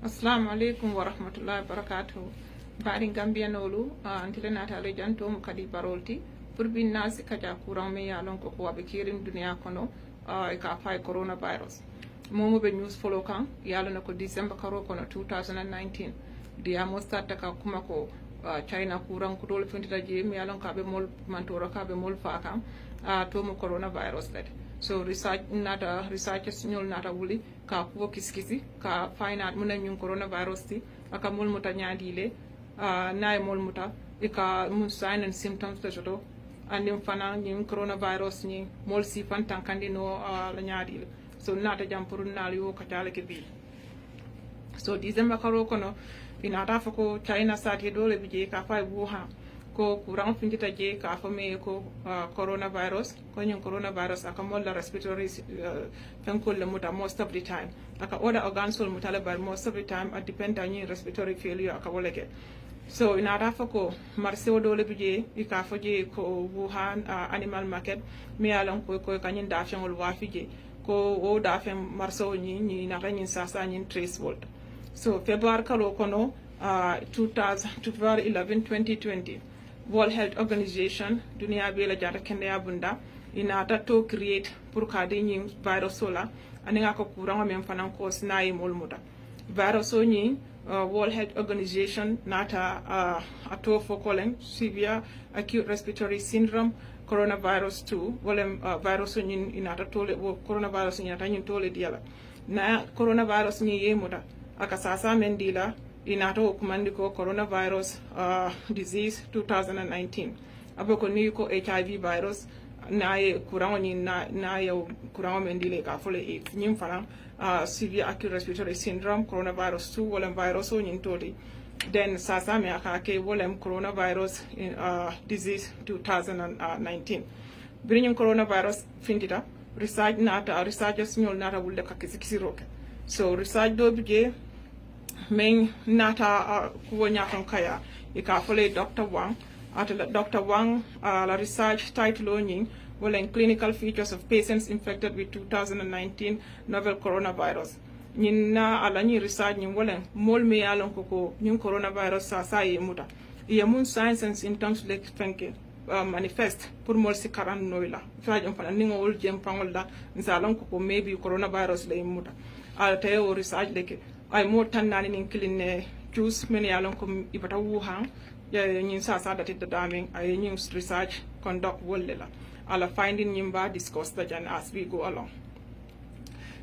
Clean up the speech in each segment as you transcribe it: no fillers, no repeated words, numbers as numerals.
Assalamu alaikum wa rahmatullahi wa barakatuhu. Bari Gambia nolu antile natale janto mu kadi barolti pour bin nasi kaja courant me yalon ko wabe kirin dunia kono e ka fay coronavirus. Momo be news follow kan yalon ko December karo kono 2019 dia mo starta ka kuma ko China courant ko dole fintita je mi yalon ka be mol mantoro ka be mol fa kam to mo coronavirus led. So researchers nyol nata wuli ka kuwo kiskisi ka find out muna nyun coronavirus ti aka mol muta nyadile nae mol muta ika mun sign and symptoms to joto andim fana nyun coronavirus ni mol si fan tankandi no la nyadile so nata jam pour nal yo ka tale ke bi so December karo kono inata fako China sati dole bije ka fay Wuhan ko kurang findita je ka fame ko coronavirus ko nyun coronavirus aka molla respiratory fenkol le muta most of the time aka other organs will mutale but most of the time it depend on your respiratory failure aka woleke so ina rafa ko marsewo dole bije ika foje ko Wuhan animal market mi alon ko kanyin dafen wol wafije ko o dafen marsewo ni na kanyin sasa nyin trace world so February kalo kono 2020 World Health Organization dunia bela jata kende abunda inata to create pour kadi nyi virus sola aninga ko kuranga mem fanan ko snayi molmuta virus o nyi World Health Organization nata ato fokolen severe acute respiratory syndrome coronavirus 2 wolem virus o nyi inata tole coronavirus nyi inata nyi tole diala na coronavirus nyi yemuta aka sasa mendila inato kumandi ko coronavirus disease 2019 aboko ni ko HIV virus na ye kurango ni na ye kurango mendile ka fole e nyim fana severe acute respiratory syndrome coronavirus 2 wolem virus o nyin toli then sasa me aka ke wolem coronavirus disease 2019 bringing coronavirus findita researchers nyol nata wulde ka kisiroke so research do bije men nata kuwo nyakon kaya ika fole Dr. Wang atala Dr. Wang la research title onying in clinical features of patients infected with 2019 novel coronavirus nyina ala ni research nyin wolen mol me yalon ko nyin coronavirus sa ye muta ya mun signs and symptoms like fenke manifest pour mol si karan noila faajam fana ningo wol jem pangol da nsalon ko maybe coronavirus le muta ala tayo research leke ay mo tan nani nin kiline juice men yalon ko ibata Wuhan ya nyin sa dati da damin ay nyin research conduct wolela ala finding nyimba discuss the jan as we go along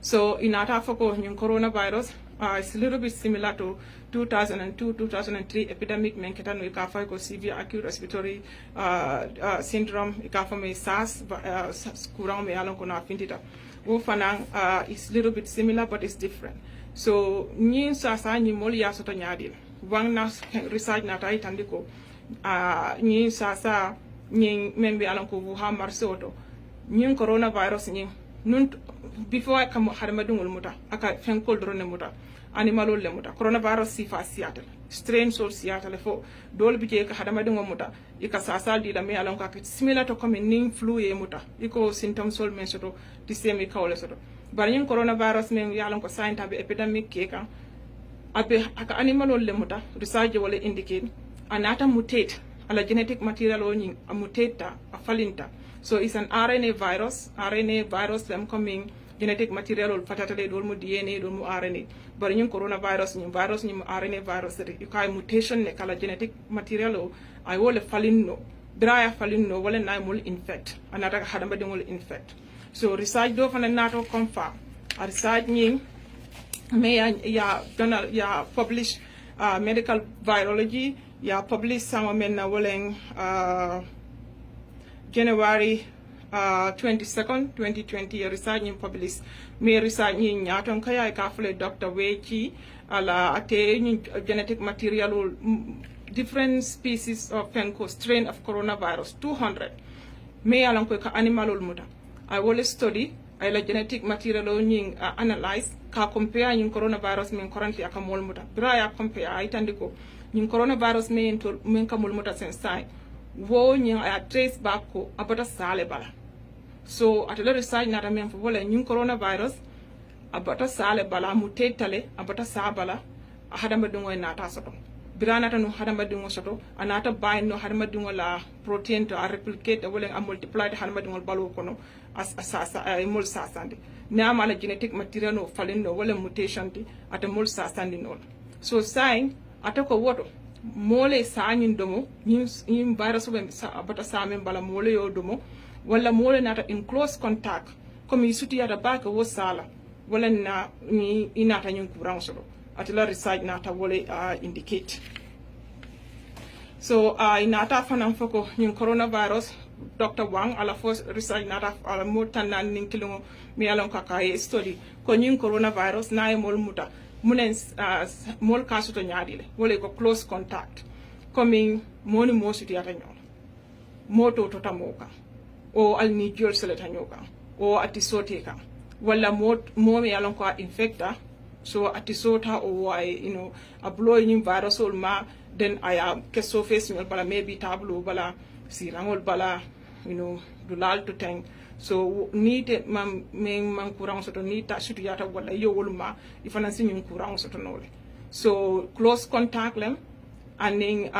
so inata foko nyin coronavirus is a little bit similar to 2002-2003 epidemic men ketano ikafa ko severe acute respiratory syndrome ikafa me SARS kurang me yalon ko na fintita wo fanang is little bit similar but it's different so nyin sasa nyi mol ya soto nyaadil wang na research na tay tandiko nyin sasa nyin membe alan ko Wuhan marsoto nyin coronavirus nyin nun before kam harma dungul muta aka fenkol drone muta animalol le muta coronavirus sifa siatal strain sol siatal fo dol bije ka hadama dungul muta ika sasa di da me alan ko similar to comme ning flu ye muta iko symptoms sol men soto di semi kawle soto bari ñin coronavirus men yalon ko science be epidemic ke kan abe aka animal le muta research wala indicate anata mutate ala genetic material o ñin a mutata a falinta so it's an RNA virus them coming genetic material ol fatatale dol mu DNA dol mu RNA bari ñin coronavirus ñin virus ñin RNA virus you kay mutation ne kala genetic material o ay wala falinno draya falinno wala nay mul infect anata hadamba dingol infect so research do fana nato confirm a research ñing me ya gonna ya publish medical virology ya publish some men na wolen January 22nd 2020 research ñing publish me research ñing ñaton kaya ka fule Dr. Wechi ala ate genetic material different species of strain of coronavirus 200 me alon ko ka animal muta I will study I la genetic material nying analyze ka compare nying coronavirus men currently aka mol muta bra ya compare ay tandiko nying coronavirus men to men ka mol muta sen sai wo nying ay trace back ko abata sale bala so at the research na men fo wala nying coronavirus abata sale bala mutetale abata sabala hadama dingo nata soto birana tan hadama dingo soto anata bay no hadama dingo la protein to a replicate wala a multiply hadama dingo balu kono as mul sasande nama la genetic material no falino wala mutation ti ata mul sasande no so sign ata ko woto mole sanyin domo yin virus be bata samen bala mole yo domo wala mole nata in close contact comme isuti yata baka wo sala wala na ni inata nyun kurang solo atila research nata wole indicate so inata fanan foko nyun coronavirus Dr. Wang ala first research nata ala mutan nin kilongo mi alon kaka study ko nyun coronavirus na mol muta munen mol kasu to nyaadile wole ko close contact coming moni mosuti yata nyol moto to tamoka o alni jol seleta nyoka o atisote ka wala mo me alon ko infecta so atisota o a blowing virus ol ma then aya keso face mi bala maybe tablo bala sirangol bala dulal to tang so need man kurang soto ni ta sutu yata wala yowol ma ifana sin kurang soto nole so close contact lem and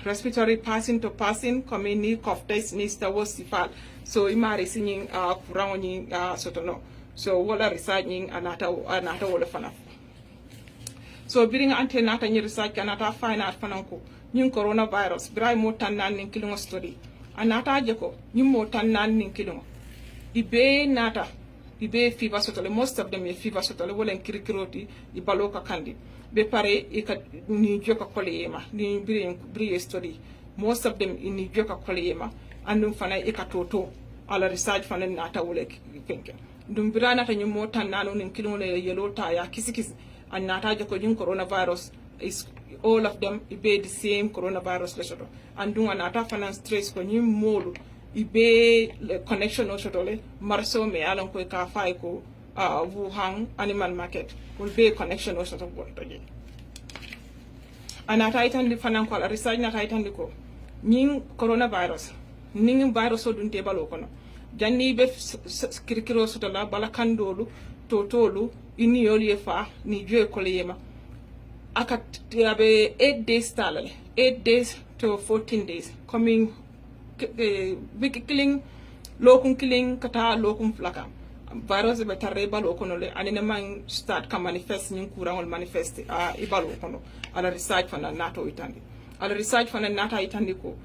respiratory passing to passing come ni cough test ni sta wasifal so imari sin kurang ni soto no so wala research ni anata wala fana so biring ante nata ni research kanata fina fananko nyun coronavirus bray mo tanan nin kilongo study anata jeko nyum mo tanan nin kilongo ibe fever sotole most of them fever sotole wala kirikiroti ibaloka kandi be pare ni joka kolema ni bri study most of them ni joka kolema andum fana toto ala research fana nata wala kenken dum birana ta nyum mo tanano nin kilongo le yellow ta ya kisikisi anata jeko nyun coronavirus is all of them ibe the same coronavirus lesoto andung anata fana stress ko nyum molu ibe connection o sotole marso me alon ko ka fay ko Wuhan animal market will be connection o soto bolto je anata itandi fanan ko research na itandi ko nyin coronavirus ning virus o dunte balo kono janni be kirkiro sotola bala kandolu totolu ini yoli fa ni joy ko leyema aka abe 8 days talale 8 days to 14 days coming big killing lokum killing kata lokum flaka virus be tarre balo kono le anene man start ka manifest nin kurangol manifest ibalo kono ala research fana nato itandi ala research fana nata itandi ko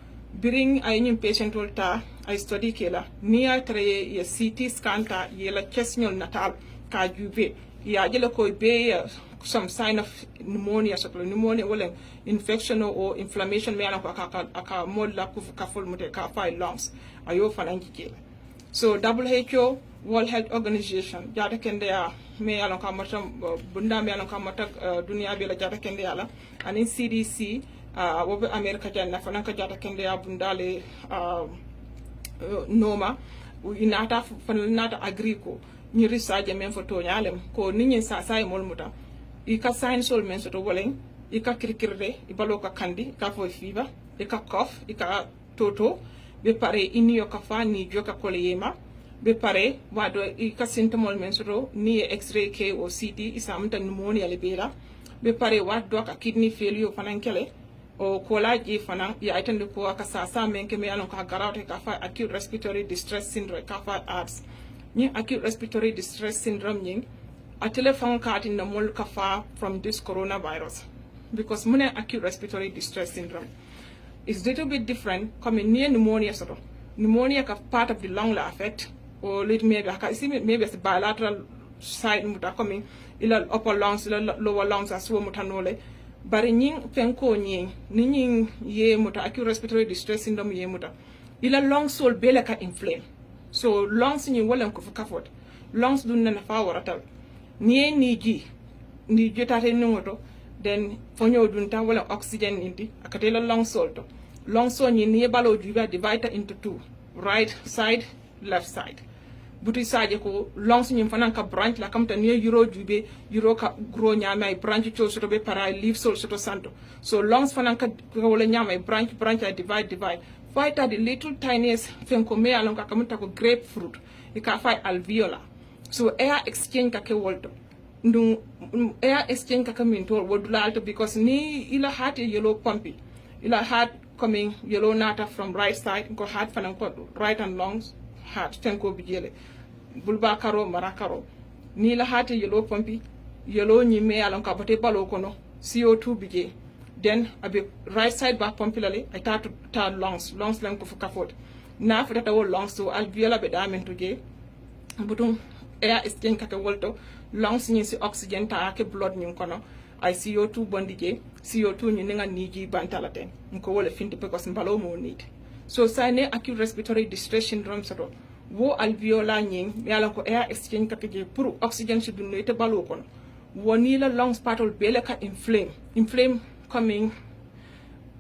biring ay nyim patient volta ay study kela ni ay tare ye CT scan ta yela chesnol natal ka jube ya jela ko be some sign of pneumonia so pneumonia wala infection or inflammation me anako aka molla ku ka fol mute ka file lungs ayo fanangi kela so WHO World Health Organization jata kende ya me alon ka mata bunda me alon ka mata dunia be la jata kende ala anin CDC wobe America janna fanan ka jata kende ya bundale noma inata fanan nata agriko ni research men foto nyalem ko ninyin sa sai mol muta ika sign sol men soto wolen ika kirkirde ibalo ka kandi ka fo fever ika cough ika toto be pare iniyo ka fa ni joka koleyema be pare wado ika symptomol men soto ni x-ray k o CT isamta pneumonia le bela be pare wado ka kidney failure fanan kele o kolaji fanan ya itande ko aka sasa men ke me anon ka garawte ka fa acute respiratory distress syndrome ka fa ARDS ni acute respiratory distress syndrome ni a telephone card in the mol kafa from this coronavirus because mune acute respiratory distress syndrome is little bit different coming near pneumonia sort of pneumonia ka part of the lung la affect or let maybe as bilateral side muta coming ila upper lungs ila lower lungs as wo muta nole bari nyin fenko nyin ye muta acute respiratory distress syndrome ye muta ila lung sol bele ka inflame so lungs nyin wala ko kafot lungs dun na fa waratal ni jotate ngoto then fonyo dunta wala oxygen indi akatela long solto long so ni balo juba divided into two right side left side buti saje ko long so fanan ka branch la kamta ni euro jube euro ka gro nyama ay branch cho soto be para leaf sol soto santo so longs fanan ka wala nyama ay branch I divide fight the little tiniest fenko me alon ka kamta ko grapefruit e ka fa alveolar so air exchange ka ke wolto ndung air exchange kaka min to wodula alto because ni ila hat yellow pumpy ila hat coming yellow nata from right side ko hat fanan ko right and long hat tenko bijele bulba karo mara karo ni la hat yellow pumpy yellow ni me alon ka bote balo kono CO2 bije then abe right side back pompilale ay ta lungs lang ko fuka fot na fata wo lungs so alveola be damen to je butum air exchange kaka wolto lungs ni si oxygen ta ke blood ni kono ay CO2 bondi je CO2 ni nga niji bantalaten ko wala finti because mbalo mo need so sane acute respiratory distress syndrome soto wo alveola ni yala ko air exchange kaka je pour oxygen si dunno te balo kono woni la lungs patol bele ka inflame coming.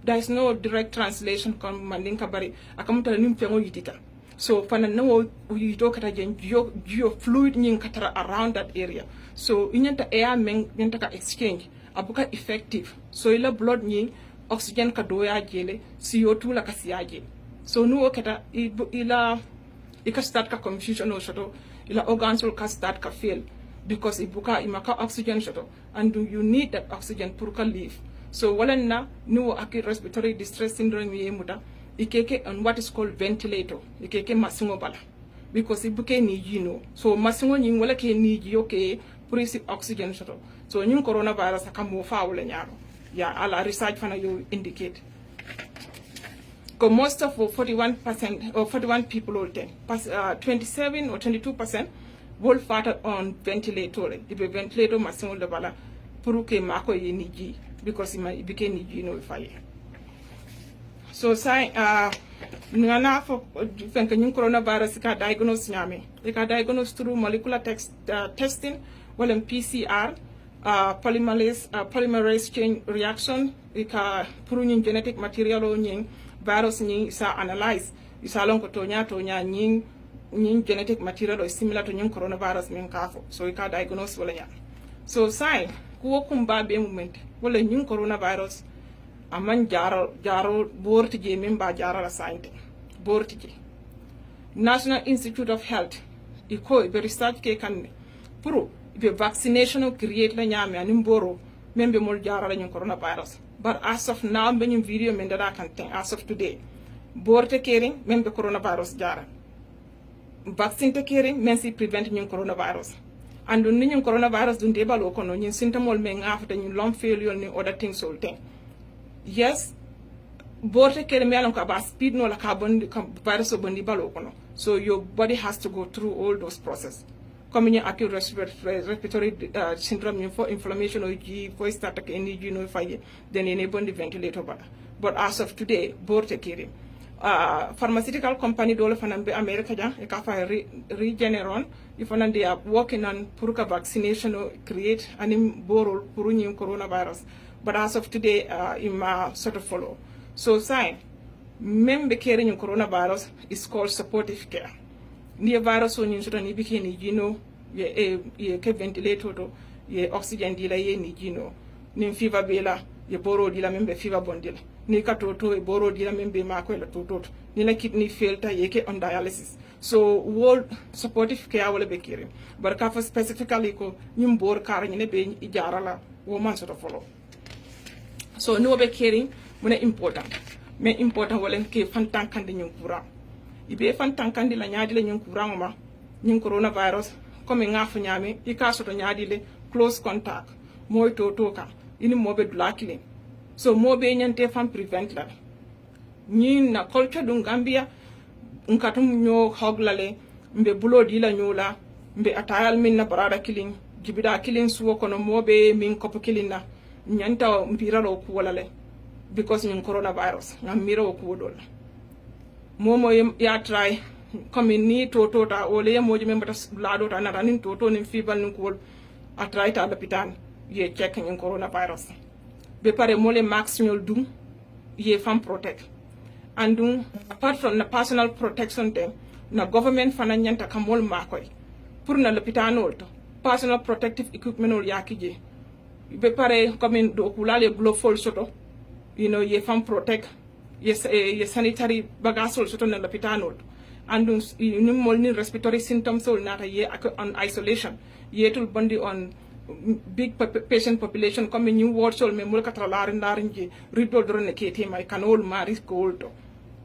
There is no direct translation come mandinka bari akamuta nim fengo yitika so fana no yito kata jen geo fluid nyin katara around that area so inyanta air men nyanta ka exchange abuka effective so ila blood nyin oxygen ka doya jele CO2 la kasiaje so no kata ila ika start ka confusion o shoto ila organs will ka start ka fail because ibuka imaka oxygen shoto and you need that oxygen pour ka live. So walanna nuwo acute respiratory distress syndrome yemuta ikeke on what is called ventilator ikeke masingo bala because ibuke ni jino so masingo nyin wala ke ni ji okay pour isi oxygen shoto so nyin coronavirus akamo fa wala nyaro ya ala research fana you indicate ko most of 41% or 41 people all 27 or 22% will fatter on ventilator ibe ventilator masingo le bala pour ke mako ye ni ji because it became if I so say ngana for think coronavirus ka diagnose nyame they can diagnose through molecular testing well in PCR polymerase chain reaction ika pruning genetic material o nying virus nying isa analyze isa lon ko tonya nying genetic material is similar to nying coronavirus min kafo so ika diagnose wala nya so say kuwo kumba be moment wala ñing coronavirus aman jaro borti je min ba jara la sante borti je National Institute of Health iko be research ke kanne pro be vaccination create la nyame anim boro membe mol jara la ñing coronavirus but as of now be ñum video men dada kan ten as of today borte kering membe coronavirus jara vaccine te kering men si prevent ñing coronavirus and when coronavirus don't able to know symptomol men after you lung failure and other things all thing. Yes, both care me along about speed no like carbon virus of balo. So your body has to go through all those processes. Coming in acute respiratory syndrome for inflammation or for start any then enable the ventilator. But as of today, both care. Pharmaceutical company dole fanambe America ja ekafa Regeneron ifana they are working on puruka vaccination or create anim borol puruni coronavirus but as of today ima sort of follow so sign membe caring coronavirus is called supportive care ni virus on yin sota ni bikini jino ye ke ventilator to ye oxygen dila ye ni jino ni fever bela ye boro dila membe fever bondila ni ka toto e boro dila membe mako la toto ni la kidney failure yeke on dialysis so world supportive care wala be kiri but ka fa specifically ko nyum bor kar ni ne be ijarala wo man sort of follow so no be caring muna important mais important wala ke fantan kande nyum kura ibe fantan kande la nyaadi la nyum kura ma nyum coronavirus comme ngafu nyame ika soto nyaadi le close contact moy toto ka ini mobe dulakile so mobe nyante fam prevent la ni na culture dum Gambia nkatum nyo hoglale mbe bulodi la nyola mbe atayal min na barada killing jibida killing suwo kono mobe min kopo killing na nyanta mpira lo ku wala le because nyin coronavirus ngam miro ku dol momo ya try comme ni toto ta ole moji membata lado ta na tanin toto ni fibal ni ko a try ta l'hôpital ye check nyin coronavirus be pare mole maximum dum ye fam protect and apart from the personal protection thing na government fana nyanta kamol makoy pour na l'hôpital to personal protective equipment ol yakije be pare comme do kulale glove soto ye fam protect ye sanitary bagasol soto na l'hôpital and ni mol ni respiratory symptoms ol nata ye on isolation ye tul bondi on big patient population comme ñu ward sol me mul katra larin je ridol do ne kete may kanol mari goldo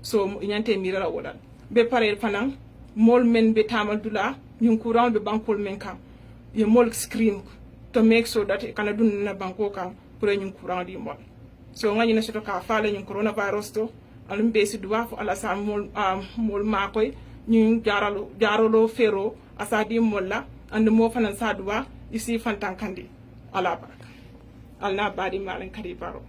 so ñante mirala wodal be pare fanan mol men be tamal dula ñun courant be bankol men kam ye mol screen to make so that kana dun na banko kam pour ñun courant di mol so ngani na soto ka faale ñun coronavirus to alum be si duwa fo ala sa mol ma koy ñun jaralo fero asadi molla and mo fanan sa duwa isi fantan kandi ala baraka alna badi malen kadi baro